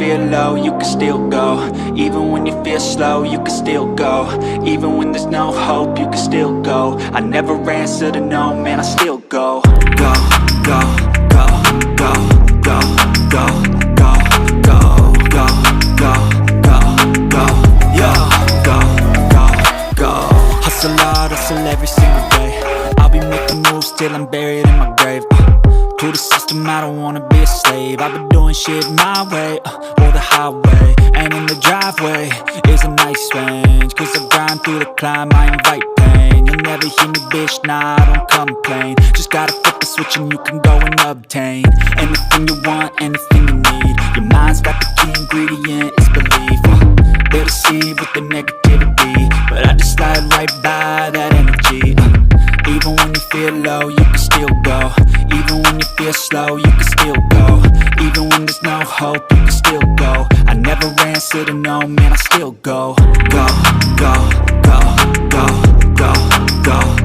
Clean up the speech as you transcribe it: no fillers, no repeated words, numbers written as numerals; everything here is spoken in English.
feel low, you can still go. Even when you feel slow, you can still go. Even when there's no hope, you can still go. I never answer to no, man, I still go. Go, go, go, go, go, go, go, go, go, go, go, go, yo, go, go, go. Hustle hard, hustle every single day. I'll be making moves till I'm buried in my grave. To the system, I don't wanna be a slave. I've been doing shit my way, or the highway. And in the driveway is a nice range, cause I grind through the climb, I invite pain. You'll never hear me, bitch, nah, I don't complain. Just gotta flip the switch and you can go and obtain anything you want, anything you need. Your mind's got the key ingredient, it's belief. They deceive with the negativity, but I just slide right by that energy. Even when you feel low, you can still go. Even when you feel slow, you can still go. Even when there's no hope, you can still go. I never answer to no, man, I still go. Go, go, go, go, go, go.